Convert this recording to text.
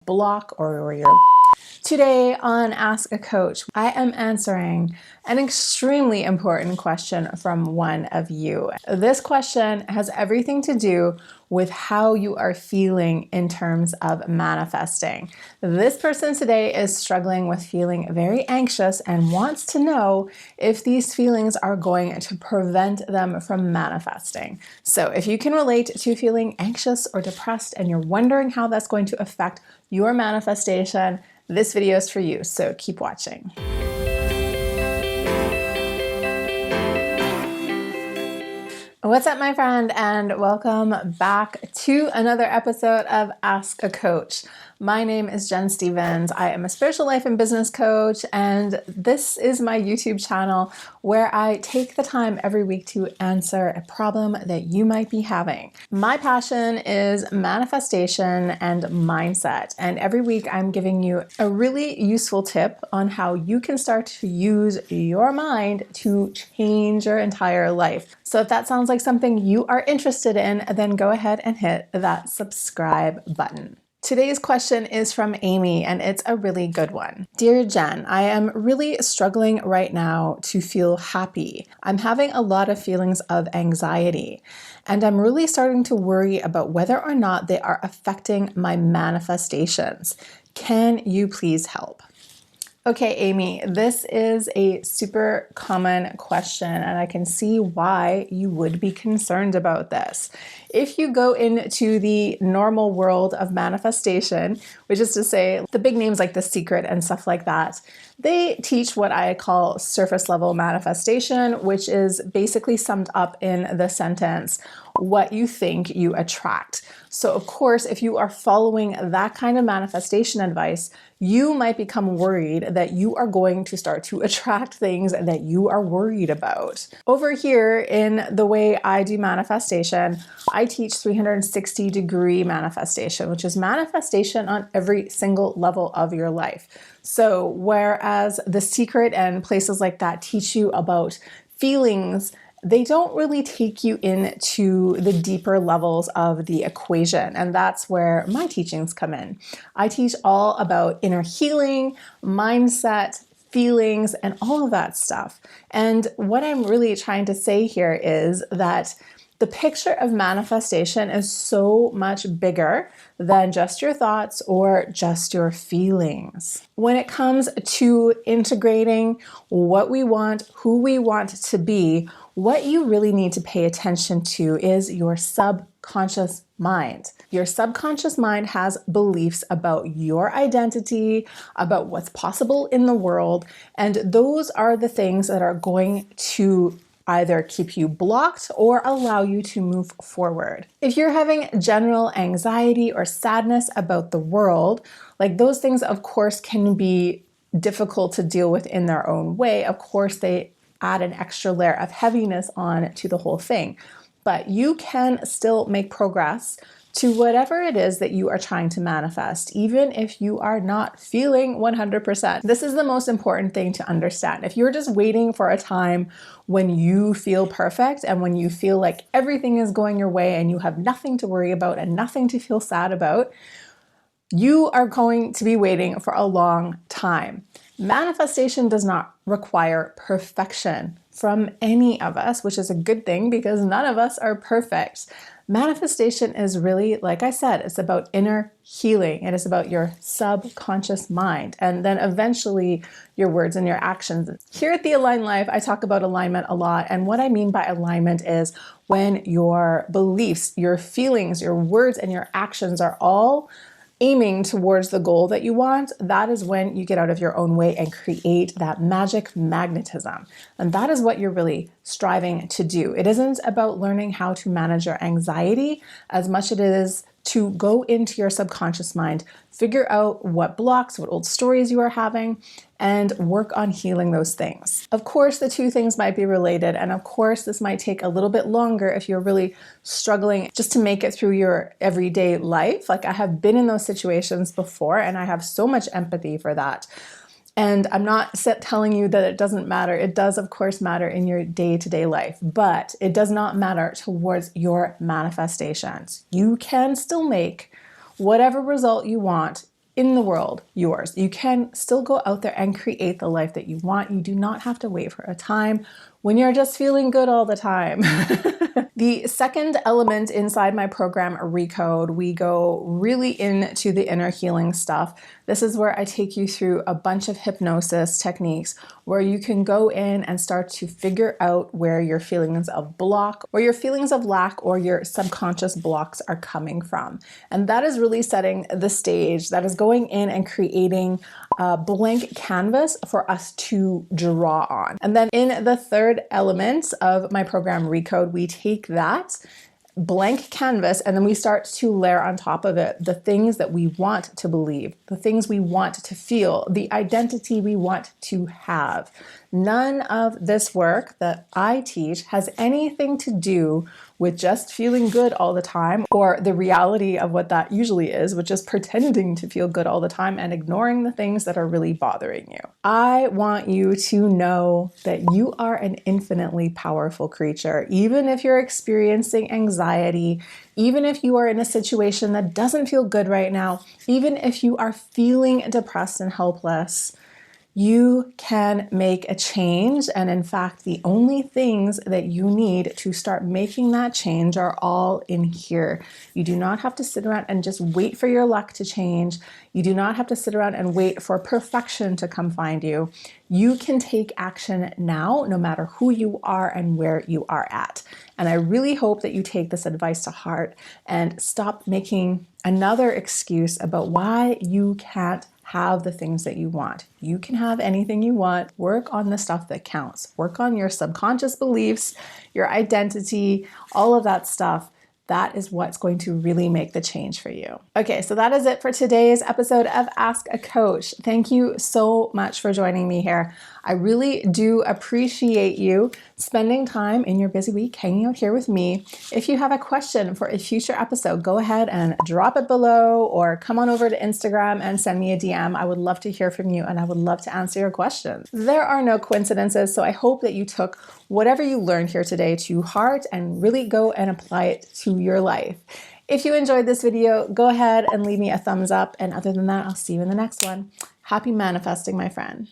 block or where you're. Today on Ask a Coach, I am answering an extremely important question from one of you. This question has everything to do with how you are feeling in terms of manifesting. This person today is struggling with feeling very anxious and wants to know if these feelings are going to prevent them from manifesting. So if you can relate to feeling anxious or depressed and you're wondering how that's going to affect your manifestation, this video is for you, so keep watching. What's up, my friend, and welcome back to another episode of Ask a Coach. My name is Jen Stevens. I am a spiritual life and business coach, and this is my YouTube channel where I take the time every week to answer a problem that you might be having. My passion is manifestation and mindset, and every week I'm giving you a really useful tip on how you can start to use your mind to change your entire life. So if that sounds like something you are interested in, then go ahead and hit that subscribe button. Today's question is from Amy, and it's a really good one. Dear Jen, I am really struggling right now to feel happy. I'm having a lot of feelings of anxiety, and I'm really starting to worry about whether or not they are affecting my manifestations. Can you please help? Okay, Amy, this is a super common question, and I can see why you would be concerned about this. If you go into the normal world of manifestation, which is to say the big names like The Secret and stuff like that, they teach what I call surface level manifestation, which is basically summed up in the sentence, what you think you attract. So of course, if you are following that kind of manifestation advice, you might become worried that you are going to start to attract things that you are worried about. Over here in the way I do manifestation, I teach 360-degree manifestation, which is manifestation on every single level of your life. So whereas The Secret and places like that teach you about feelings, they don't really take you into the deeper levels of the equation. And that's where my teachings come in. I teach all about inner healing, mindset, feelings, and all of that stuff. And what I'm really trying to say here is that the picture of manifestation is so much bigger than just your thoughts or just your feelings. When it comes to integrating what we want, who we want to be, what you really need to pay attention to is your subconscious mind. Your subconscious mind has beliefs about your identity, about what's possible in the world, and those are the things that are going to either keep you blocked or allow you to move forward. If you're having general anxiety or sadness about the world, like those things, of course, can be difficult to deal with in their own way. Of course, they add an extra layer of heaviness on to the whole thing. But you can still make progress to whatever it is that you are trying to manifest, even if you are not feeling 100%. This is the most important thing to understand. If you're just waiting for a time when you feel perfect and when you feel like everything is going your way and you have nothing to worry about and nothing to feel sad about, you are going to be waiting for a long time. Manifestation does not require perfection from any of us, which is a good thing because none of us are perfect. Manifestation is really, like I said, it's about inner healing. It is about your subconscious mind and then eventually your words and your actions. Here at The Aligned Life, I talk about alignment a lot. And what I mean by alignment is when your beliefs, your feelings, your words, and your actions are all aiming towards the goal that you want, that is when you get out of your own way and create that magic magnetism. And that is what you're really striving to do. It isn't about learning how to manage your anxiety as much as it is to go into your subconscious mind, figure out what blocks, what old stories you are having, and work on healing those things. Of course, the two things might be related, and of course, this might take a little bit longer if you're really struggling just to make it through your everyday life. Like I have been in those situations before, and I have so much empathy for that. And I'm not telling you that it doesn't matter. It does, of course, matter in your day-to-day life, but it does not matter towards your manifestations. You can still make whatever result you want in the world yours. You can still go out there and create the life that you want. You do not have to wait for a time when you're just feeling good all the time. The second element inside my program, Recode, we go really into the inner healing stuff. This is where I take you through a bunch of hypnosis techniques where you can go in and start to figure out where your feelings of block or your feelings of lack or your subconscious blocks are coming from. And that is really setting the stage. That is going in and creating a blank canvas for us to draw on. And then in the third element of my program, Recode, we take that blank canvas and then we start to layer on top of it the things that we want to believe, the things we want to feel, the identity we want to have. None of this work that I teach has anything to do with just feeling good all the time or the reality of what that usually is, which is pretending to feel good all the time and ignoring the things that are really bothering you. I want you to know that you are an infinitely powerful creature. Even if you're experiencing anxiety, even if you are in a situation that doesn't feel good right now, even if you are feeling depressed and helpless, you can make a change. And in fact, the only things that you need to start making that change are all in here. You do not have to sit around and just wait for your luck to change. You do not have to sit around and wait for perfection to come find you. You can take action now, no matter who you are and where you are at. And I really hope that you take this advice to heart and stop making another excuse about why you can't have the things that you want. You can have anything you want. Work on the stuff that counts. Work on your subconscious beliefs, your identity, all of that stuff. That is what's going to really make the change for you. Okay, so that is it for today's episode of Ask a Coach. Thank you so much for joining me here. I really do appreciate you spending time in your busy week hanging out here with me. If you have a question for a future episode, go ahead and drop it below or come on over to Instagram and send me a DM. I would love to hear from you and I would love to answer your questions. There are no coincidences, so I hope that you took whatever you learned here today to heart and really go and apply it to your life. If you enjoyed this video, go ahead and leave me a thumbs up. And other than that, I'll see you in the next one. Happy manifesting, my friend.